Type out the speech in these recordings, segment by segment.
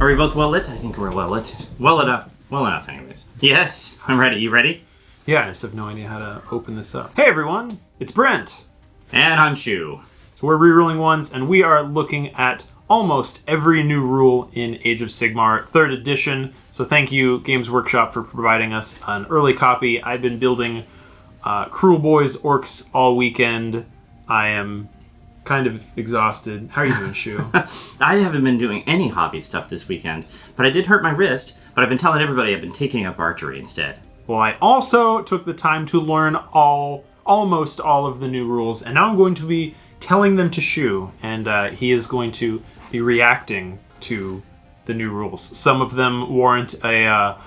Are we both well lit? I think we're well lit. Well enough. Well enough, anyways. Yes, I'm ready. You ready? Yeah, I just have no idea how to open this up. Hey everyone, it's Brent. And I'm Shu. So we're rerolling ones, and we are looking at almost every new rule in Age of Sigmar 3rd edition. So thank you, Games Workshop, for providing us an early copy. I've been building Cruel Boys Orcs all weekend. I am kind of exhausted. How are you doing, Shu? I haven't been doing any hobby stuff this weekend, but I did hurt my wrist, but I've been telling everybody I've been taking up archery instead. Well, I also took the time to learn almost all of the new rules, and now I'm going to be telling them to Shu, and he is going to be reacting to the new rules. Some of them warrant a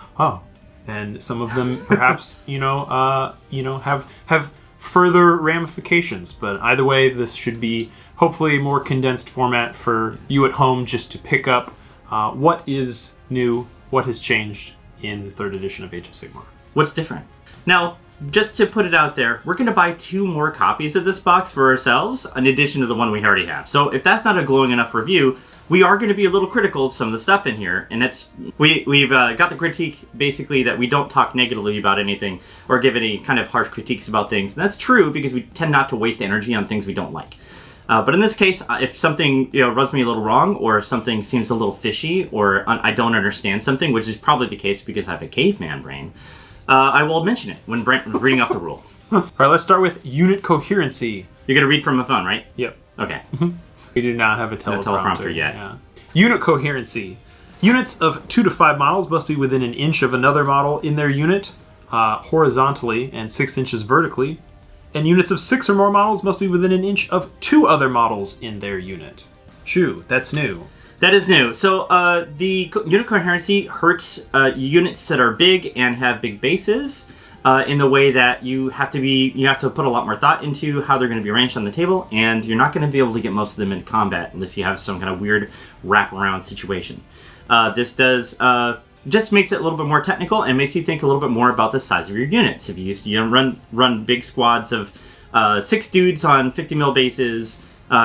and some of them perhaps have further ramifications. But either way, this should be hopefully a more condensed format for you at home, just to pick up what is new, what has changed in the 3rd edition of Age of Sigmar. What's different? Now, just to put it out there, we're going to buy 2 more copies of this box for ourselves, in addition to the one we already have. So if that's not a glowing enough review, we are going to be a little critical of some of the stuff in here. And that's we've got the critique, basically, that we don't talk negatively about anything or give any kind of harsh critiques about things. And that's true because we tend not to waste energy on things we don't like. But in this case, if something rubs me a little wrong, or if something seems a little fishy, or I don't understand something, which is probably the case because I have a caveman brain, I will mention it when Brent was reading off the rule. All right, let's start with unit coherency. You're going to read from a phone, right? Yep. Okay. We do not have a teleprompter yet. Yeah. Unit coherency. Units of 2 to 5 models must be within an inch of another model in their unit, horizontally, and 6 inches vertically. And units of 6 or more models must be within an inch of 2 other models in their unit. Shoo, that's new. That is new. So the unit coherency hurts units that are big and have big bases in the way that you have to put a lot more thought into how they're going to be arranged on the table, and you're not going to be able to get most of them in combat unless you have some kind of weird wraparound situation. This does just makes it a little bit more technical and makes you think a little bit more about the size of your units. If you used to run big squads of 6 dudes on 50 mil bases,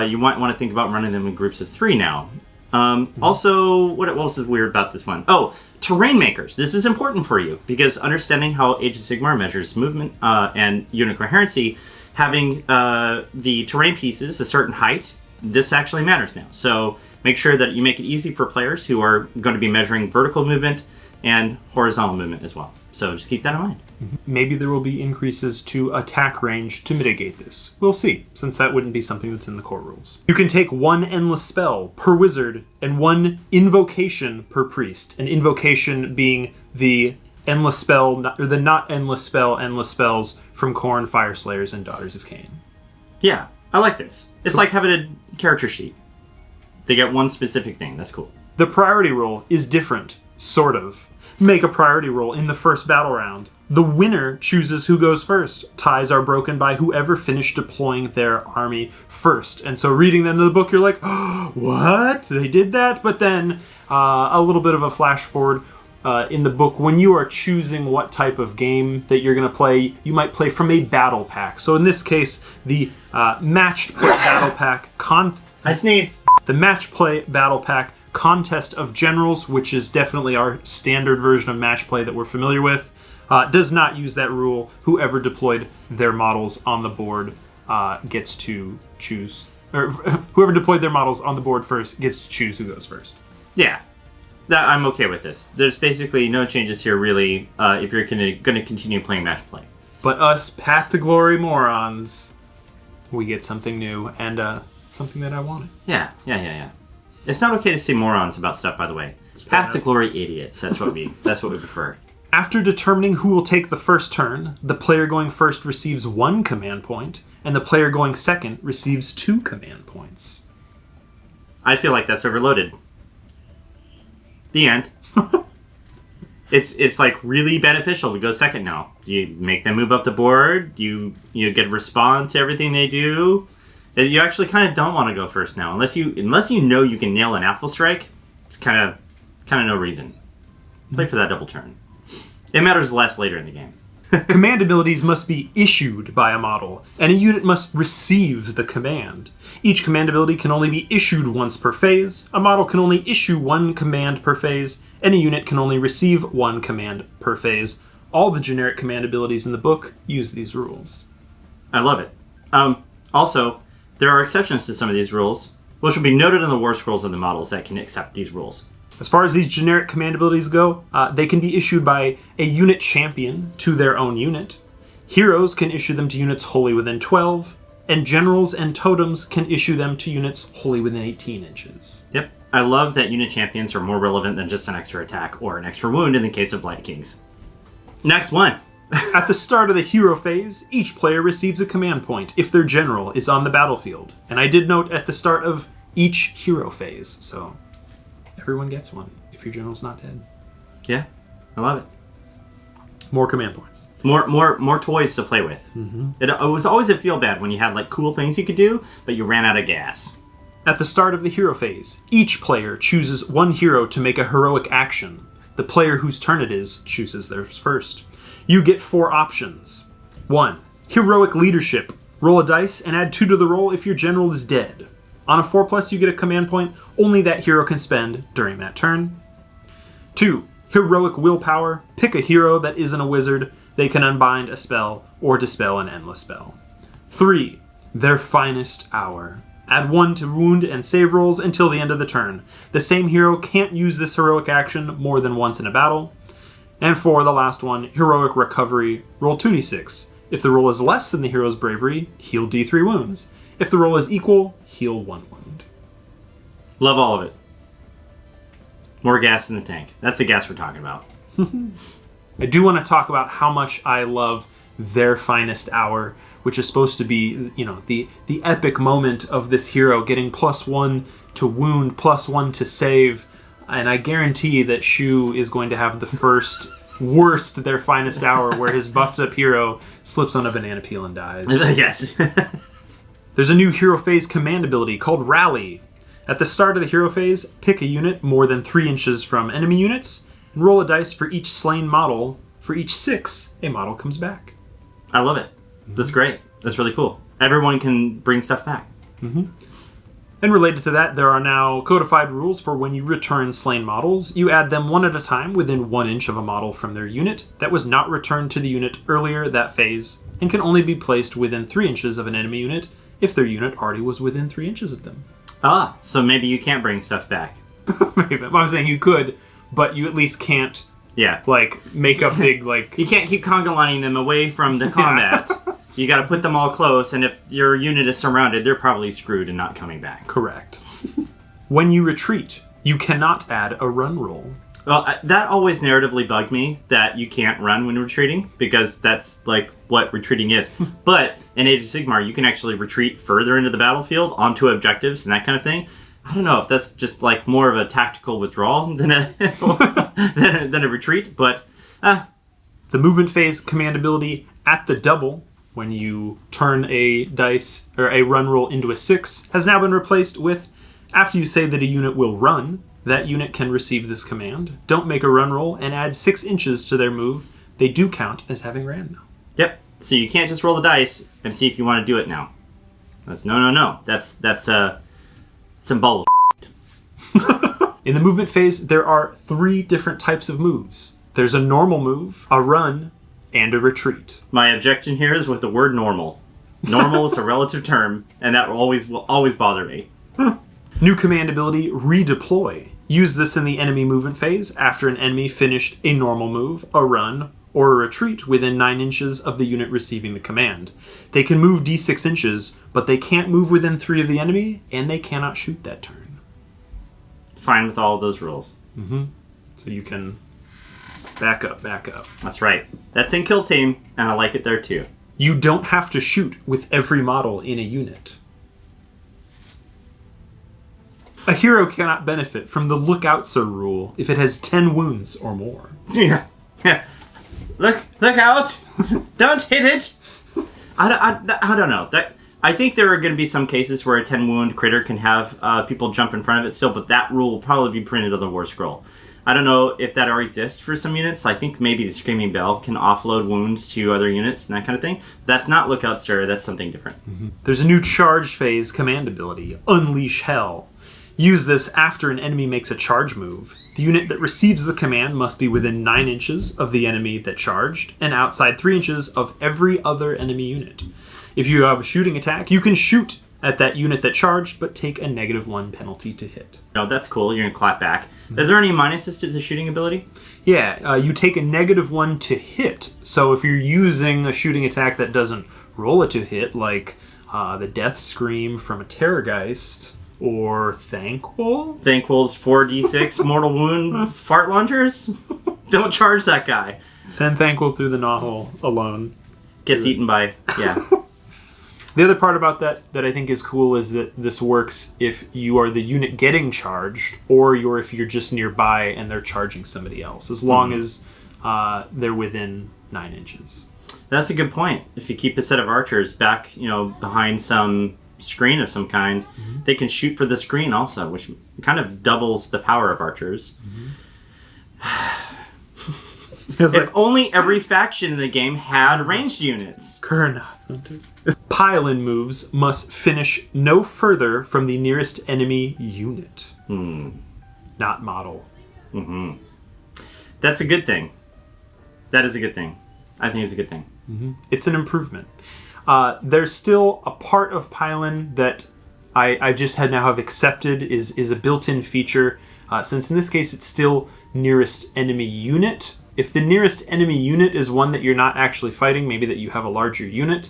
you might want to think about running them in groups of 3 now. Also, what else is weird about this one? Oh, terrain makers. This is important for you because understanding how Age of Sigmar measures movement and unit coherency, having the terrain pieces a certain height, this actually matters now. So make sure that you make it easy for players who are going to be measuring vertical movement and horizontal movement as well. So just keep that in mind. Maybe there will be increases to attack range to mitigate this. We'll see, since that wouldn't be something that's in the core rules. You can take 1 endless spell per wizard and 1 invocation per priest. An invocation being the endless spell, or the not endless spells from Khorne, Fire Slayers, and Daughters of Cain. Yeah, I like this. It's like having a character sheet. They get 1 specific thing. That's cool. The priority roll is different, sort of. Make a priority roll in the first battle round. The winner chooses who goes first. Ties are broken by whoever finished deploying their army first. And so reading the end of the book, you're like, oh, what? They did that? But then a little bit of a flash forward in the book. When you are choosing what type of game that you're going to play, you might play from a battle pack. So in this case, the matched play battle pack... I sneezed. The match play battle pack Contest of Generals, which is definitely our standard version of match play that we're familiar with, does not use that rule. Whoever deployed their models on the board gets to choose, or whoever deployed their models on the board first gets to choose who goes first. Yeah, I'm okay with this. There's basically no changes here, really, if you're going to continue playing match play. But us Path to Glory morons, we get something new and something that I wanted. Yeah. It's not okay to say morons about stuff, by the way. It's Path to Glory idiots. That's what we prefer. After determining who will take the first turn, the player going first receives 1 command point, and the player going second receives 2 command points. I feel like that's overloaded. The end. It's like really beneficial to go second now. Do you make them move up the board? Do you get a response to everything they do? You actually kind of don't want to go first now, unless you know you can nail an apple strike. It's kind of no reason. Play for that double turn. It matters less later in the game. Command abilities must be issued by a model, and a unit must receive the command. Each command ability can only be issued once per phase, a model can only issue one command per phase, and a unit can only receive one command per phase. All the generic command abilities in the book use these rules. I love it. Also, there are exceptions to some of these rules, which will be noted in the war scrolls of the models that can accept these rules. As far as these generic command abilities go, they can be issued by a unit champion to their own unit. Heroes can issue them to units wholly within 12, and generals and totems can issue them to units wholly within 18 inches. Yep. I love that unit champions are more relevant than just an extra attack or an extra wound in the case of Blight Kings. Next one. At the start of the hero phase, each player receives a command point if their general is on the battlefield. And I did note at the start of each hero phase, so everyone gets one if your general's not dead. Yeah, I love it. More command points. More toys to play with. Mm-hmm. It was always a feel bad when you had like cool things you could do, but you ran out of gas. At the start of the hero phase, each player chooses one hero to make a heroic action. The player whose turn it is chooses theirs first. You get 4 options. 1. Heroic leadership. Roll a dice and add 2 to the roll if your general is dead. On a 4+, you get a command point only that hero can spend during that turn. 2. Heroic willpower. Pick a hero that isn't a wizard. They can unbind a spell or dispel an endless spell. 3. Their finest hour. Add 1 to wound and save rolls until the end of the turn. The same hero can't use this heroic action more than once in a battle. And 4, the last one, heroic recovery. Roll 2d6. If the roll is less than the hero's bravery, heal d3 wounds. If the roll is equal, heal 1 wound. Love all of it. More gas in the tank. That's the gas we're talking about. I do want to talk about how much I love their finest hour, which is supposed to be, the epic moment of this hero getting +1 to wound, +1 to save. And I guarantee that Shu is going to have the first worst their finest hour where his buffed up hero slips on a banana peel and dies. Yes. There's a new hero phase command ability called Rally. At the start of the hero phase, pick a unit more than 3 inches from enemy units, and roll a dice for each slain model. For each 6, a model comes back. I love it. That's great. That's really cool. Everyone can bring stuff back. Mm-hmm. And related to that, there are now codified rules for when you return slain models. You add them one at a time within 1 inch of a model from their unit that was not returned to the unit earlier that phase, and can only be placed within 3 inches of an enemy unit if their unit already was within 3 inches of them. Ah, so maybe you can't bring stuff back. Maybe. I'm saying you could, but you at least can't, make a big, You can't keep conga lining them away from the combat. Yeah. You gotta put them all close, and if your unit is surrounded, they're probably screwed and not coming back. Correct. When you retreat, you cannot add a run roll. Well, that always narratively bugged me, that you can't run when retreating, because that's, what retreating is. But in Age of Sigmar, you can actually retreat further into the battlefield, onto objectives, and that kind of thing. I don't know if that's just, more of a tactical withdrawal than a, than a retreat, but... The movement phase command ability at the double, when you turn a dice or a run roll into a 6, has now been replaced with, after you say that a unit will run, that unit can receive this command. Don't make a run roll and add 6 inches to their move. They do count as having ran now. Yep. So you can't just roll the dice and see if you want to do it now. That's no. That's some bull. In the movement phase, there are 3 different types of moves. There's a normal move, a run, and a retreat. My objection here is with the word normal. Normal is a relative term, and that will always bother me. New command ability, Redeploy. Use this in the enemy movement phase after an enemy finished a normal move, a run, or a retreat within 9 inches of the unit receiving the command. They can move d6 inches, but they can't move within 3 of the enemy, and they cannot shoot that turn. Fine with all of those rules. Mm-hmm. So you can back up. That's right. That's in Kill Team, and I like it there too. You don't have to shoot with every model in a unit. A hero cannot benefit from the Look Out Sir rule if it has 10 wounds or more. Yeah. Look out! Don't hit it! I don't know. I think there are going to be some cases where a 10 wound critter can have people jump in front of it still, but that rule will probably be printed on the War Scroll. I don't know if that already exists for some units. I think maybe the Screaming Bell can offload wounds to other units and that kind of thing. That's not Lookout Stir, that's something different. There's a new charge phase command ability, Unleash Hell. Use this after an enemy makes a charge move. The unit that receives the command must be within 9 inches of the enemy that charged, and outside 3 inches of every other enemy unit. If you have a shooting attack, you can shoot at that unit that charged, but take a -1 penalty to hit. Oh, that's cool. You're going to clap back. Is there any minuses to the shooting ability? Yeah, you take a -1 to hit. So if you're using a shooting attack that doesn't roll it to hit, like the Death Scream from a Terrorgeist, or Thankful. Thankful's 4d6 mortal wound fart launchers? Don't charge that guy. Send Thankful through the knothole alone. Gets eaten by, yeah. The other part about that I think is cool is that this works if you are the unit getting charged, or if you're just nearby and they're charging somebody else, as long as they're within 9 inches. That's a good point. If you keep a set of archers back, behind some screen of some kind, they can shoot for the screen also, which kind of doubles the power of archers. If only every faction in the game had ranged units. Pile-in moves must finish no further from the nearest enemy unit. Not model. That's a good thing. That is a good thing. I think it's a good thing. It's an improvement. There's still a part of Pile-in that I just now have accepted is a built-in feature, since in this case it's still nearest enemy unit. If the nearest enemy unit is one that you're not actually fighting, maybe that you have a larger unit,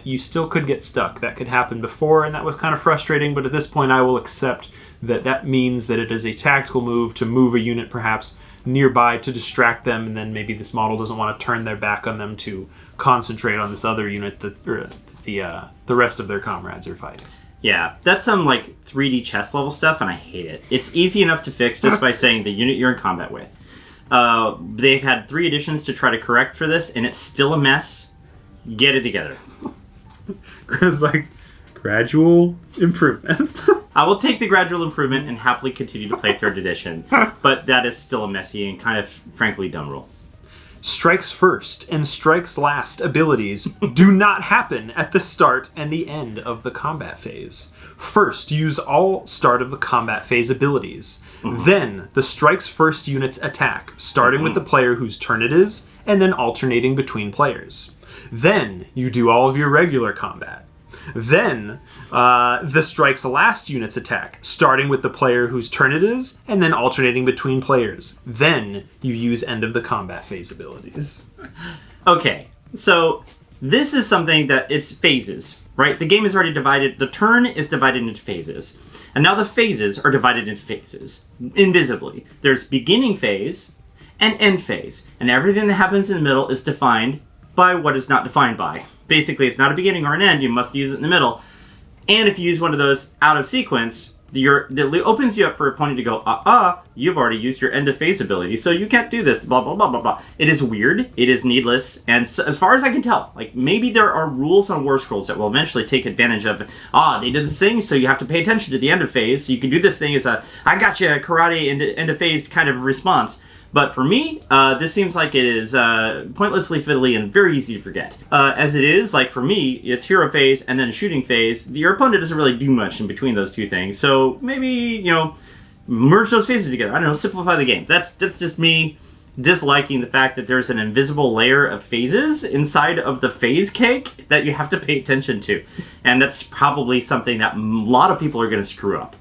you still could get stuck. That could happen before, and that was kind of frustrating, but at this point I will accept that means that it is a tactical move to move a unit perhaps nearby to distract them, and then maybe this model doesn't want to turn their back on them to concentrate on this other unit that the rest of their comrades are fighting. Yeah, that's some 3D chess level stuff, and I hate it. It's easy enough to fix just by saying the unit you're in combat with. They've had 3 editions to try to correct for this, and it's still a mess. Get it together. It's gradual improvements. I will take the gradual improvement and happily continue to play 3rd edition, but that is still a messy and kind of, frankly, dumb rule. Strikes first and strikes last abilities do not happen at the start and the end of the combat phase. First, use all start of the combat phase abilities. Then, the strikes first units attack, starting with the player whose turn it is, and then alternating between players. Then, you do all of your regular combat. Then, the strikes last units attack, starting with the player whose turn it is, and then alternating between players. Then, you use end of the combat phase abilities. Okay, so this is something that it's phases, right? The game is already divided. The turn is divided into phases. And now the phases are divided into phases, invisibly. There's beginning phase and end phase. And everything that happens in the middle is defined by what is not defined by. Basically, it's not a beginning or an end. You must use it in the middle. And if you use one of those out of sequence, it opens you up for an opponent to go, you've already used your end of phase ability, so you can't do this, blah, blah, blah, blah, blah. It is weird. It is needless. And so, as far as I can tell, maybe there are rules on War Scrolls that will eventually take advantage of, they did this thing, so you have to pay attention to the end of phase, so you can do this thing as a, I gotcha, karate end of phase kind of response. But for me, this seems like it is pointlessly fiddly and very easy to forget. As it is, for me, it's hero phase and then shooting phase. Your opponent doesn't really do much in between those two things. So maybe, merge those phases together. I don't know, simplify the game. That's just me disliking the fact that there's an invisible layer of phases inside of the phase cake that you have to pay attention to. And that's probably something that a lot of people are going to screw up.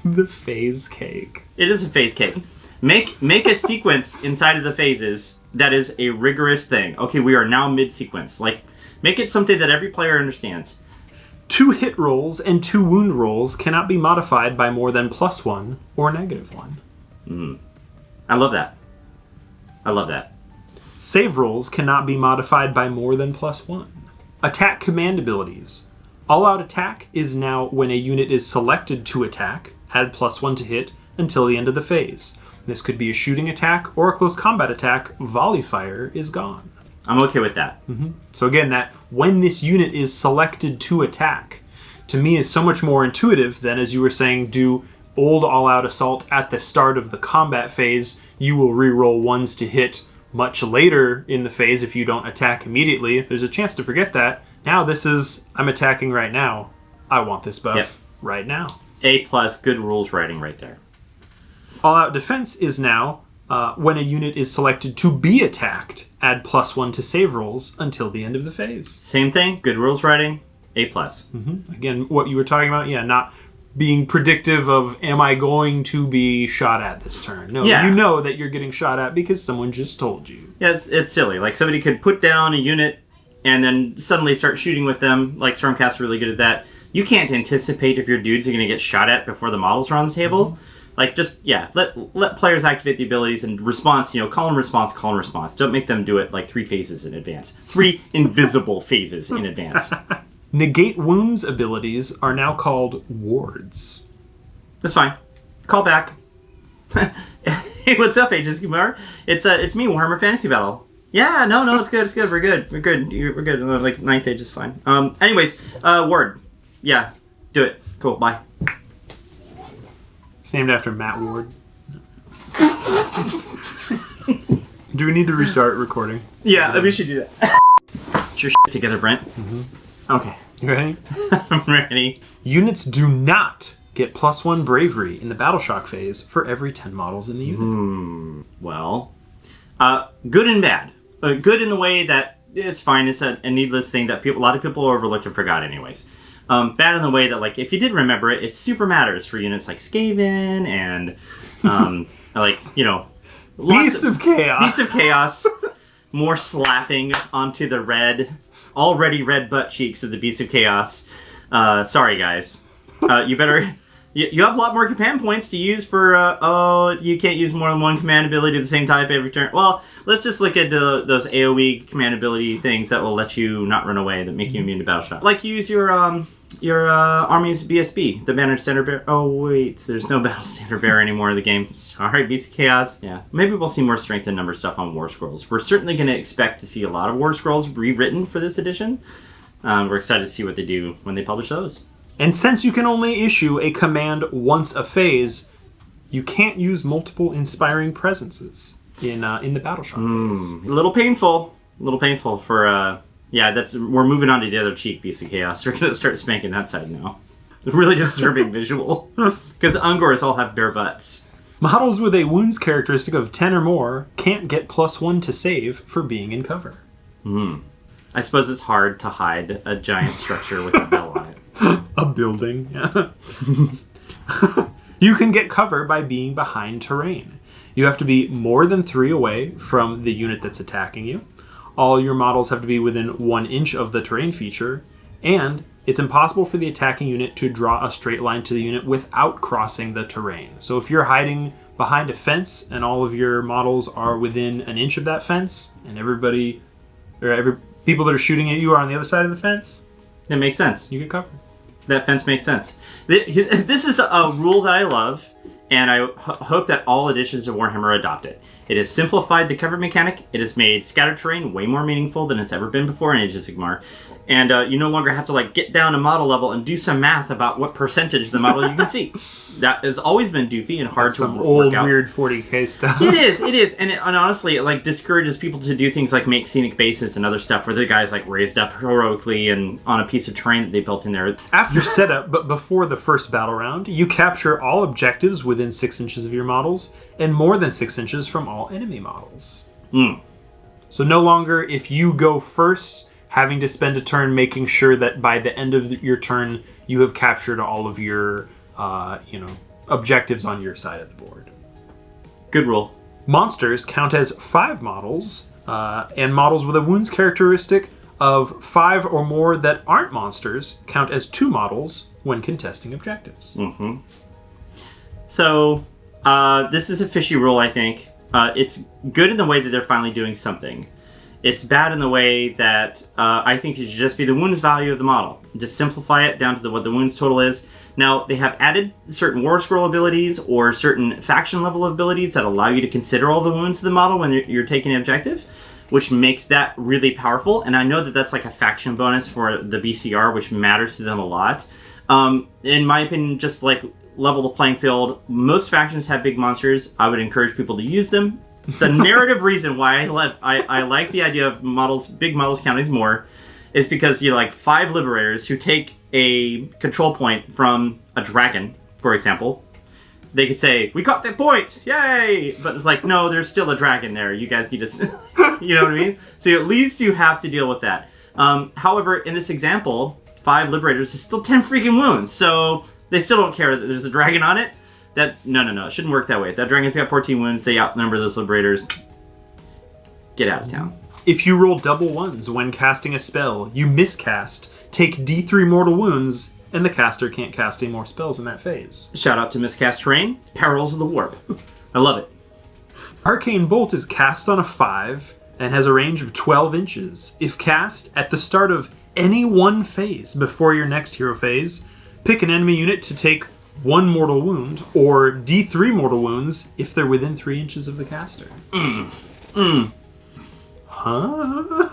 The phase cake. It is a phase cake. Make a sequence inside of the phases that is a rigorous thing. Okay, we are now mid-sequence. Make it something that every player understands. 2 hit rolls and 2 wound rolls cannot be modified by more than +1 or -1. I love that. I love that. Save rolls cannot be modified by more than +1. Attack command abilities. All-out attack is now when a unit is selected to attack, add +1 to hit until the end of the phase. This could be a shooting attack or a close combat attack. Volley fire is gone. I'm okay with that. So again, that when this unit is selected to attack, to me is so much more intuitive than, as you were saying, do old all-out assault at the start of the combat phase, you will re-roll 1s to hit much later in the phase if you don't attack immediately. There's a chance to forget that. Now this is, I'm attacking right now. I want this buff right now. A+, good rules writing right there. All-out defense is now, when a unit is selected to be attacked, add +1 to save rolls until the end of the phase. Same thing, good rules writing, A+. Again, what you were talking about, not being predictive of, am I going to be shot at this turn? No, you know that you're getting shot at because someone just told you. Yeah, it's silly. Like, somebody could put down a unit and then suddenly start shooting with them. Like, Stormcast's really good at that. You can't anticipate if your dudes are going to get shot at before the models are on the table. Like, just, let players activate the abilities and response, call and response. Don't make them do it, like, 3 phases in advance. 3 invisible phases in advance. Negate wounds abilities are now called wards. That's fine. Call back. Hey, what's up, Agents Sigmar? It's me, Warhammer Fantasy Battle. Yeah, no, it's good. We're good. We're good. Like, 9th Age is fine. Anyways, ward. Yeah, do it. Cool, bye. It's named after Matt Ward. Do we need to restart recording? Yeah, we should do that. Get your shit together, Brent. Okay. You ready? I'm ready. Units do not get +1 bravery in the Battle Shock phase for every 10 models in the unit. Well, good and bad. Good in the way that it's fine. It's a needless thing that a lot of people overlooked and forgot anyways. Bad in the way that, like, if you did remember it, it super matters for units like Skaven and, Beasts of Chaos. Beasts of Chaos. More slapping onto the already red butt cheeks of the Beasts of Chaos. Sorry, guys. You better... You have a lot more command points to use for, you can't use more than one command ability of the same type every turn. Well, let's just look at those AoE command ability things that will let you not run away, that make you immune to battle shot. Like, use your army's BSB, the Banner Standard Bearer. Oh, wait, there's no Battle Standard Bearer anymore in the game. Alright, Beast of Chaos. Yeah, maybe we'll see more strength and number stuff on War Scrolls. We're certainly going to expect to see a lot of War Scrolls rewritten for this edition. We're excited to see what they do when they publish those. And since you can only issue a command once a phase, you can't use multiple inspiring presences in the Battle Shock phase. A little painful for we're moving on to the other cheek, Beast of Chaos. We're gonna start spanking that side now. Really disturbing visual, because Ungors all have bare butts. Models with a wounds characteristic of 10 or more can't get +1 to save for being in cover. I suppose it's hard to hide a giant structure with a bell on it. A building, yeah. You can get cover by being behind terrain. You have to be more than 3 away from the unit that's attacking you. All your models have to be within 1 inch of the terrain feature, and it's impossible for the attacking unit to draw a straight line to the unit without crossing the terrain. So if you're hiding behind a fence and all of your models are within 1 inch of that fence, and every people that are shooting at you are on the other side of the fence, it makes sense. You get covered. That fence makes sense. This is a rule that I love, and I hope that all editions of Warhammer adopt it. It has simplified the cover mechanic. It has made scattered terrain way more meaningful than it's ever been before in Age of Sigmar. And you no longer have to, like, get down a model level and do some math about what percentage of the model you can see. That has always been doofy and hard to work out. Old weird 40k stuff. It is, and honestly, it, like, discourages people to do things like make scenic bases and other stuff where the guys, like, raised up heroically and on a piece of terrain that they built in there. After setup, but before the first battle round, you capture all objectives within 6 inches of your models and more than 6 inches from all enemy models. So no longer, if you go first, having to spend a turn making sure that by the end of your turn you have captured all of your objectives on your side of the board. Good rule. Monsters count as 5 models, and models with a wounds characteristic of 5 or more that aren't monsters count as 2 models when contesting objectives. So this is a fishy rule, I think. It's good in the way that they're finally doing something. It's bad in the way that I think it should just be the wounds value of the model. Just simplify it down to what the wounds total is. Now, they have added certain War Scroll abilities or certain faction level abilities that allow you to consider all the wounds of the model when you're taking an objective, which makes that really powerful. And I know that that's like a faction bonus for the BCR, which matters to them a lot. In my opinion, just like level the playing field. Most factions have big monsters. I would encourage people to use them. The narrative reason why I like the idea of big models counting more, is because you like 5 liberators who take a control point from a dragon, for example. They could say, "We caught that point, yay!" But it's like, no, there's still a dragon there. You guys need to, you know what I mean? So at least you have to deal with that. However, in this example, 5 liberators is still 10 freaking wounds, so they still don't care that there's a dragon on it. No, it shouldn't work that way. That dragon's got 14 wounds. They outnumber those liberators. Get out of town. If you roll double 1s when casting a spell, you miscast, take D3 mortal wounds, and the caster can't cast any more spells in that phase. Shout out to Miscast Terrain, Perils of the Warp. I love it. Arcane Bolt is cast on a 5 and has a range of 12 inches. If cast at the start of any one phase before your next hero phase, pick an enemy unit to take 1 mortal wound, or D3 mortal wounds if they're within 3 inches of the caster. Huh?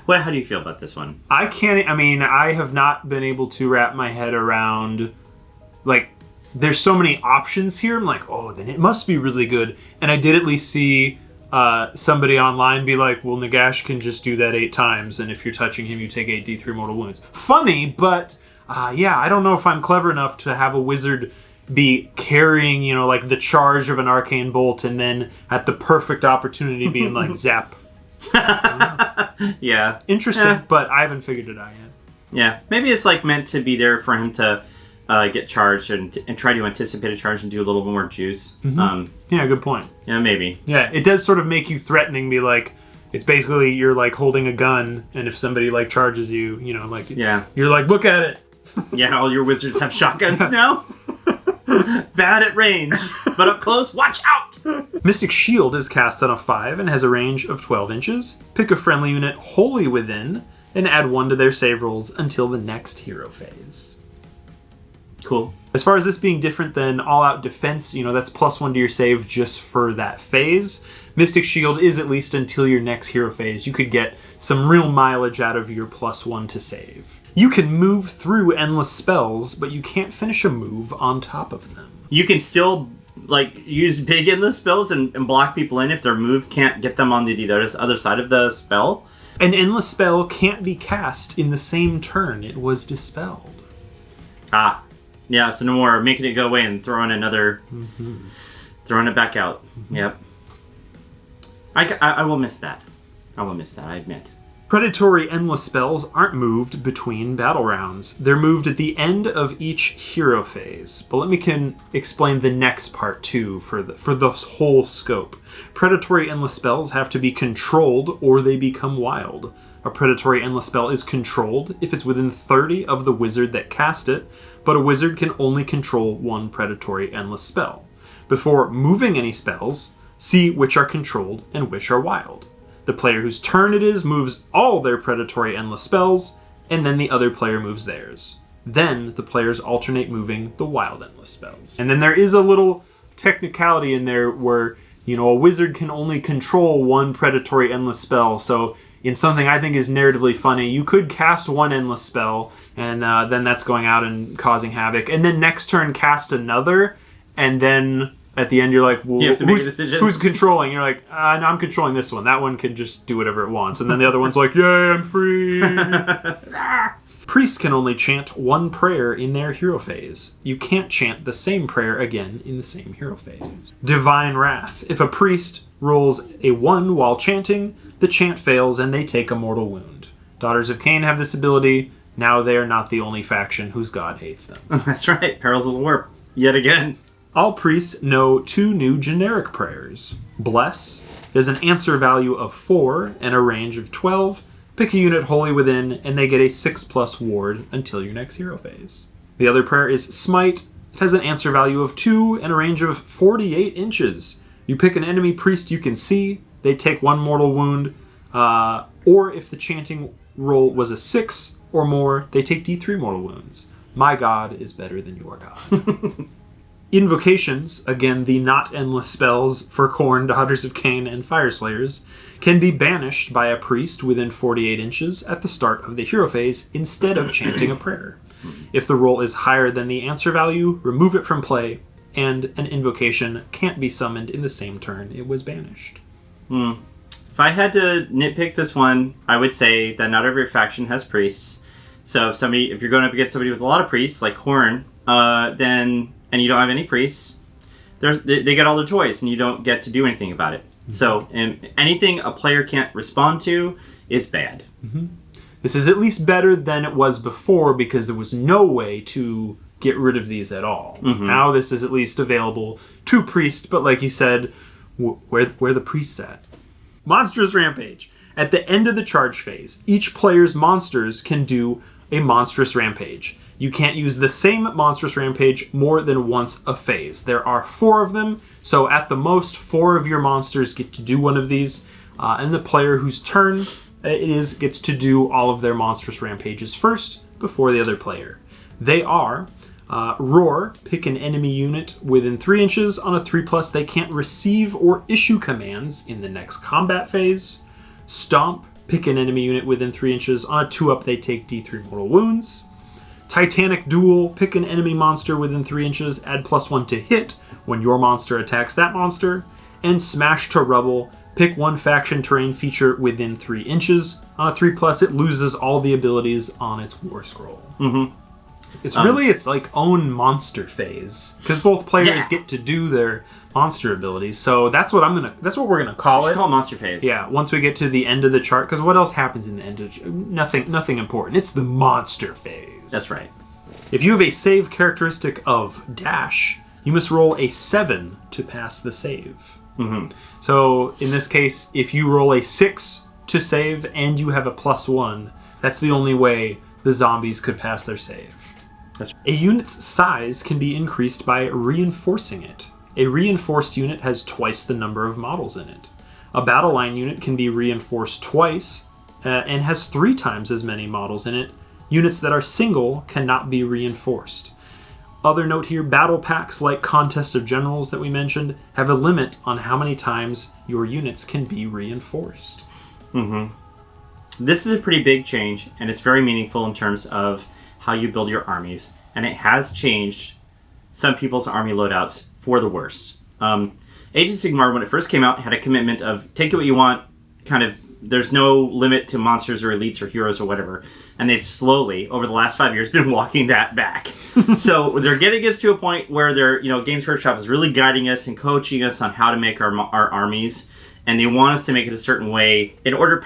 How do you feel about this one? I have not been able to wrap my head around, like, there's so many options here. I'm like, oh, then it must be really good. And I did at least see somebody online be like, well, Nagash can just do that 8 times, and if you're touching him, you take 8 D3 mortal wounds. Funny, but I don't know if I'm clever enough to have a wizard be carrying, like the charge of an arcane bolt, and then at the perfect opportunity being like, zap. Yeah. Interesting, but I haven't figured it out yet. Yeah, maybe it's like meant to be there for him to get charged and try to anticipate a charge and do a little bit more juice. Mm-hmm. Yeah, good point. Yeah, maybe. Yeah, it does sort of make you threatening, be like, it's basically you're like holding a gun, and if somebody like charges you, yeah, you're like, look at it. Yeah, all your wizards have shotguns now. Bad at range, but up close, watch out! Mystic Shield is cast on a 5 and has a range of 12 inches. Pick a friendly unit wholly within and add 1 to their save rolls until the next hero phase. Cool. As far as this being different than all-out defense, that's +1 to your save just for that phase. Mystic Shield is at least until your next hero phase. You could get some real mileage out of your +1 to save. You can move through endless spells, but you can't finish a move on top of them. You can still use big endless spells and block people in if their move can't get them on the other side of the spell. An endless spell can't be cast in the same turn it was dispelled. Yeah, so no more making it go away and throwing it back out. Mm-hmm. Yep. I will miss that. I admit. Predatory endless spells aren't moved between battle rounds. They're moved at the end of each hero phase. But let me explain the next part too for the whole scope. Predatory endless spells have to be controlled or they become wild. A predatory endless spell is controlled if it's within 30 of the wizard that cast it, but a wizard can only control 1 predatory endless spell. Before moving any spells, see which are controlled and which are wild. The player whose turn it is moves all their predatory endless spells, and then the other player moves theirs. Then the players alternate moving the wild endless spells. And then there is a little technicality in there where, a wizard can only control 1 predatory endless spell. So in something I think is narratively funny, you could cast 1 endless spell, and then that's going out and causing havoc. And then next turn cast another, and then at the end, you're like, well, you have to make a decision. Who's controlling? You're like, no, I'm controlling this one. That one can just do whatever it wants. And then the other one's like, yay, I'm free. Priests can only chant 1 prayer in their hero phase. You can't chant the same prayer again in the same hero phase. Divine Wrath. If a priest rolls a 1 while chanting, the chant fails and they take a mortal wound. Daughters of Cain have this ability. Now they are not the only faction whose god hates them. That's right. Perils of the Warp. Yet again. All priests know 2 new generic prayers. Bless is an answer value of 4 and a range of 12. Pick a unit wholly within, and they get a 6+ ward until your next hero phase. The other prayer is Smite. It has an answer value of 2 and a range of 48 inches. You pick an enemy priest you can see. They take 1 mortal wound. Or if the chanting roll was a 6 or more, they take D3 mortal wounds. My god is better than your god. Invocations, again the not endless spells for Khorne, Daughters of Cain, and Fireslayers, can be banished by a priest within 48 inches at the start of the hero phase instead of chanting a prayer. If the roll is higher than the answer value, remove it from play, and an invocation can't be summoned in the same turn it was banished. If I had to nitpick this one, I would say that not every faction has priests. So if you're going up against somebody with a lot of priests, like Horn, and you don't have any priests, they get all their toys, and you don't get to do anything about it. So anything a player can't respond to is bad. This is at least better than it was before, because there was no way to get rid of these at all. Now this is at least available to priests, but like you said, where the priests at? Monstrous Rampage. At the end of the charge phase, each player's monsters can do a Monstrous Rampage. You can't use the same Monstrous Rampage more than once a phase. There are 4 of them, so at the most, 4 of your monsters get to do one of these, and the player whose turn it is gets to do all of their Monstrous Rampages first, before the other player. They are Roar, pick an enemy unit within 3 inches. On a 3+, they can't receive or issue commands in the next combat phase. Stomp, pick an enemy unit within 3 inches. On a 2+, they take D3 mortal wounds. Titanic Duel, pick an enemy monster within 3 inches, add +1 to hit when your monster attacks that monster. And Smash to Rubble, pick one faction terrain feature within 3 inches. On a 3+, it loses all the abilities on its War Scroll. It's really its like own monster phase, because both players get to do their monster abilities. So that's what we're gonna call it. Call it monster phase. Yeah. Once we get to the end of the chart, because what else happens in the end of nothing important. It's the monster phase. That's right. If you have a save characteristic of dash, you must roll a 7 to pass the save. So in this case, if you roll a 6 to save and you have a +1, that's the only way the zombies could pass their save. A unit's size can be increased by reinforcing it. A reinforced unit has twice the number of models in it. A battle line unit can be reinforced twice and has 3 times as many models in it. Units that are single cannot be reinforced. Other note here, battle packs like Contest of Generals that we mentioned have a limit on how many times your units can be reinforced. This is a pretty big change, and it's very meaningful in terms of how you build your armies, and it has changed some people's army loadouts for the worst. Age of Sigmar, when it first came out, had a commitment of take it what you want, kind of, there's no limit to monsters or elites or heroes or whatever, and they've slowly, over the last 5 years, been walking that back. So they're getting us to a point where Games Workshop is really guiding us and coaching us on how to make our armies, and they want us to make it a certain way, in order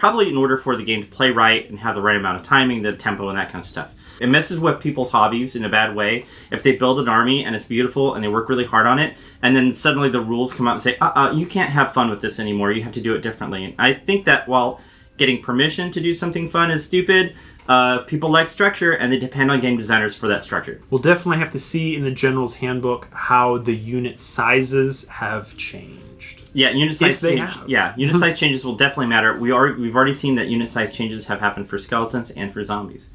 for the game to play right and have the right amount of timing, the tempo, and that kind of stuff. It messes with people's hobbies in a bad way if they build an army and it's beautiful and they work really hard on it, and then suddenly the rules come out and say, you can't have fun with this anymore, you have to do it differently. And I think that while getting permission to do something fun is stupid, people like structure, and they depend on game designers for that structure. We'll definitely have to see in the General's Handbook how the unit sizes have changed. Yeah, unit size unit size changes will definitely matter. We've already seen that unit size changes have happened for skeletons and for zombies.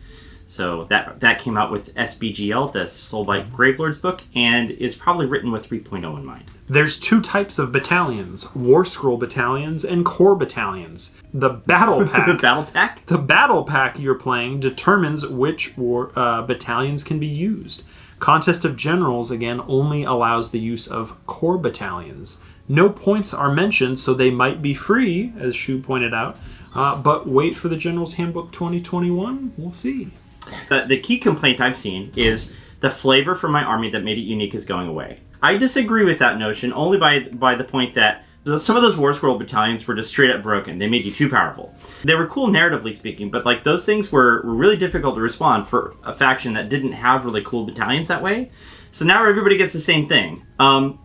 So that came out with SBGL, the Soulblight Gravelord's book, and is probably written with 3.0 in mind. There's 2 types of battalions: War Scroll battalions and Core battalions. The battle pack. The battle pack you're playing determines which battalions can be used. Contest of Generals, again, only allows the use of Core battalions. No points are mentioned, so they might be free, as Shu pointed out. But wait for the General's Handbook 2021. We'll see. The key complaint I've seen is the flavor for my army that made it unique is going away. I disagree with that notion only by the point that some of those War Scroll battalions were just straight up broken. They made you too powerful. They were cool narratively speaking, but like those things were really difficult to respond for a faction that didn't have really cool battalions that way. So now everybody gets the same thing.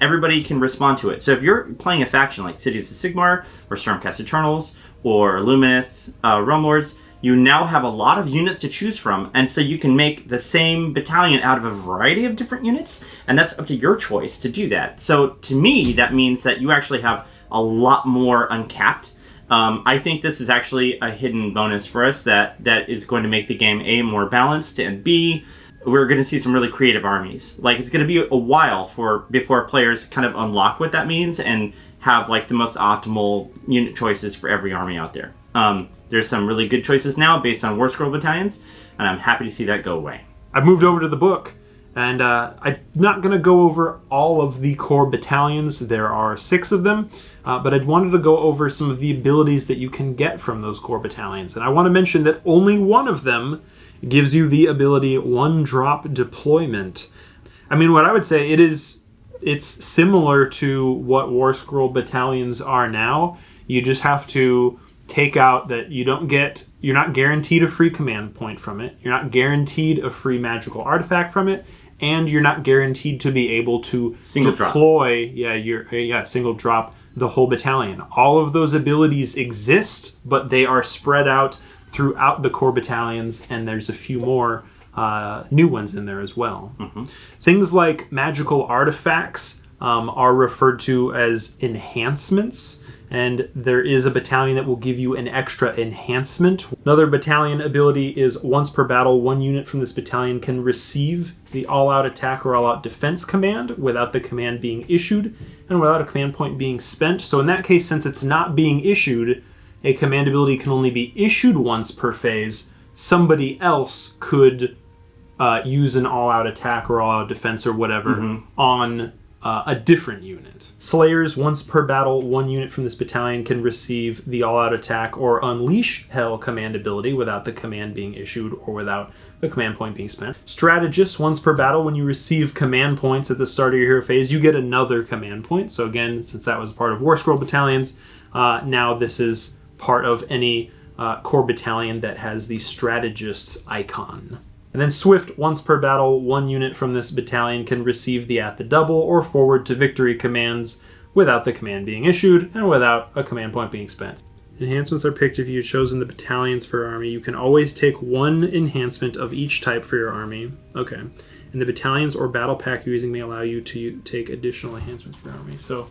Everybody can respond to it. So if you're playing a faction like Cities of Sigmar, or Stormcast Eternals, or Lumineth Realm Lords, you now have a lot of units to choose from, and so you can make the same battalion out of a variety of different units, and that's up to your choice to do that. So to me, that means that you actually have a lot more uncapped. I think this is actually a hidden bonus for us that is going to make the game A, more balanced, and B, we're going to see some really creative armies. Like, it's going to be a while before players kind of unlock what that means and have like the most optimal unit choices for every army out there. There's some really good choices now based on War Scroll battalions, and I'm happy to see that go away. I've moved over to the book, and I'm not going to go over all of the core battalions. There are 6 of them, but I wanted to go over some of the abilities that you can get from those core battalions. And I want to mention that only one of them gives you the ability one-drop deployment. I mean, what I would say, it's similar to what War Scroll battalions are now. You just have to take out that you're not guaranteed a free command point from it. You're not guaranteed a free magical artifact from it. And you're not guaranteed to be able to deploy, single drop the whole battalion. All of those abilities exist, but they are spread out throughout the core battalions, and there's a few more new ones in there as well. Mm-hmm. Things like magical artifacts are referred to as enhancements, and there is a battalion that will give you an extra enhancement. Another battalion ability is once per battle, one unit from this battalion can receive the all-out attack or all-out defense command without the command being issued and without a command point being spent. So in that case, since it's not being issued, a command ability can only be issued once per phase. Somebody else could use an all-out attack or all-out defense or whatever on a different unit. Slayers, once per battle, one unit from this battalion can receive the all-out attack or unleash hell command ability without the command being issued or without the command point being spent. Strategists, once per battle, when you receive command points at the start of your hero phase, you get another command point. So again, since that was part of War Scroll battalions, now this is part of any core battalion that has the strategist icon. And then Swift, once per battle, one unit from this battalion can receive the at the double or forward to victory commands without the command being issued and without a command point being spent. Enhancements are picked if you've chosen the battalions for your army. You can always take one enhancement of each type for your army. Okay. And the battalions or battle pack you're using may allow you to take additional enhancements for your army. So,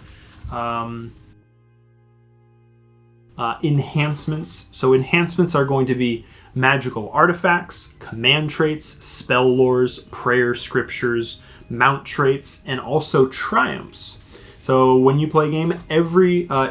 enhancements. So enhancements are going to be magical artifacts, command traits, spell lores, prayer scriptures, mount traits, and also triumphs. So when you play a game,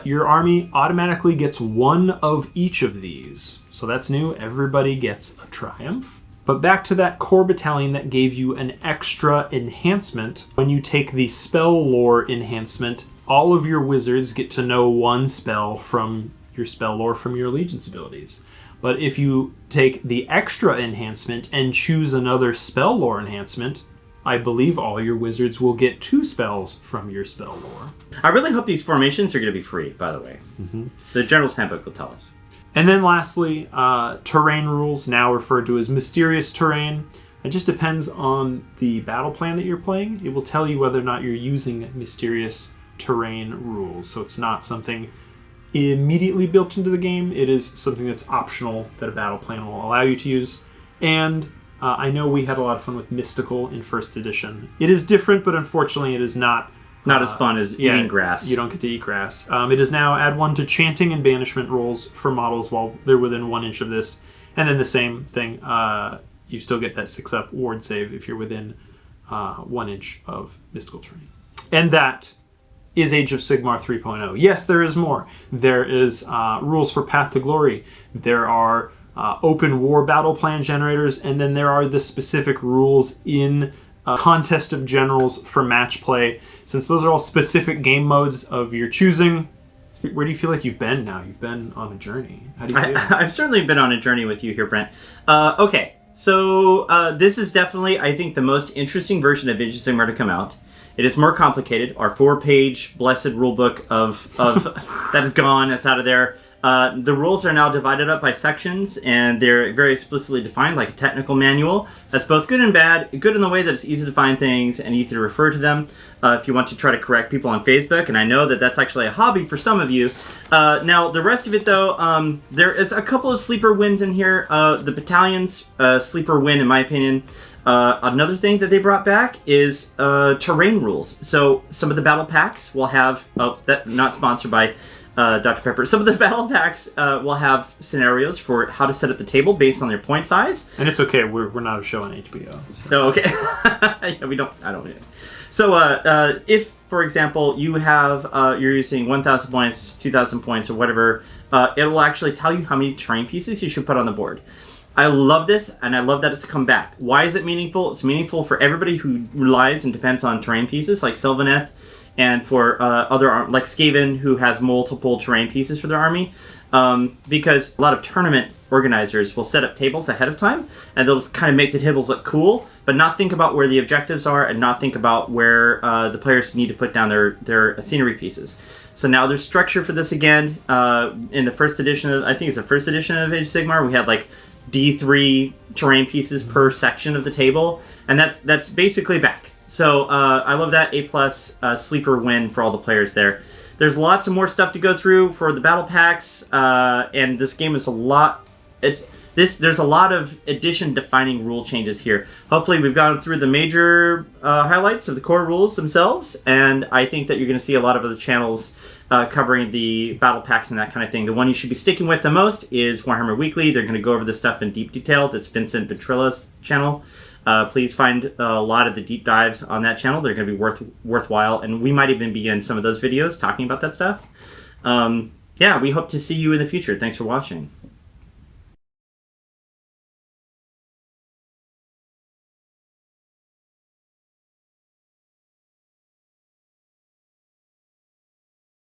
your army automatically gets one of each of these. So that's new. Everybody gets a triumph. But back to that core battalion that gave you an extra enhancement. When you take the spell lore enhancement, all of your wizards get to know one spell from your spell lore from your allegiance abilities. But if you take the extra enhancement and choose another spell lore enhancement, I believe all your wizards will get 2 spells from your spell lore. I really hope these formations are going to be free, by the way. Mm-hmm. The General's Handbook will tell us. And then lastly, terrain rules, now referred to as mysterious terrain. It just depends on the battle plan that you're playing. It will tell you whether or not you're using mysterious terrain rules. So it's not something immediately built into the game. It is something that's optional that a battle plan will allow you to use. And I know we had a lot of fun with Mystical in first edition. It is different, but unfortunately it is not as fun as eating grass. You don't get to eat grass. It is now add 1 to chanting and banishment rolls for models while they're within 1 inch of this. And then the same thing, you still get that 6-up ward save if you're within 1 inch of mystical terrain. And that is Age of Sigmar 3.0. Yes, there is more. There is rules for Path to Glory. There are open war battle plan generators, and then there are the specific rules in Contest of Generals for match play. Since those are all specific game modes of your choosing, where do you feel like you've been now? You've been on a journey. How do you feel? I've certainly been on a journey with you here, Brent. Okay, so this is definitely, I think, the most interesting version of Age of Sigmar to come out. It is more complicated. Our 4-page blessed rulebook of that's gone. That's out of there. The rules are now divided up by sections, and they're very explicitly defined, like a technical manual. That's both good and bad. Good in the way that it's easy to find things and easy to refer to them. If you want to try to correct people on Facebook, and I know that that's actually a hobby for some of you. Now, the rest of it, though, there is a couple of sleeper wins in here. The Battalions, sleeper win, in my opinion. Another thing that they brought back is terrain rules. So some of the battle packs will have, not sponsored by Dr. Pepper. Some of the battle packs will have scenarios for how to set up the table based on their point size. And it's okay. We're not a show on HBO. So. Oh, okay. Yeah, we don't. I don't. So if, for example, you have you're using 1,000 points, 2,000 points, or whatever, it will actually tell you how many terrain pieces you should put on the board. I love this, and I love that it's come back. Why is it meaningful? It's meaningful for everybody who relies and depends on terrain pieces, like Sylvaneth, and for like Skaven, who has multiple terrain pieces for their army. Because a lot of tournament organizers will set up tables ahead of time, and they'll just kind of make the tables look cool, but not think about where the objectives are, and not think about where the players need to put down their scenery pieces. So now there's structure for this again. In the first edition of, I think it's the first edition of Age of Sigmar, we had like D3 terrain pieces per section of the table, and that's basically back. So I love that. A+ sleeper win for all the players there. There's lots of more stuff to go through for the battle packs, and this game is a lot. There's a lot of edition-defining rule changes here. Hopefully, we've gone through the major highlights of the core rules themselves, and I think that you're going to see a lot of other channels covering the battle packs and that kind of thing. The one you should be sticking with the most is Warhammer Weekly. They're going to go over this stuff in deep detail. That's Vincent Ventrilla's channel. Please find a lot of the deep dives on that channel. They're going to be worthwhile, and we might even be in some of those videos talking about that stuff. Yeah, we hope to see you in the future. Thanks for watching.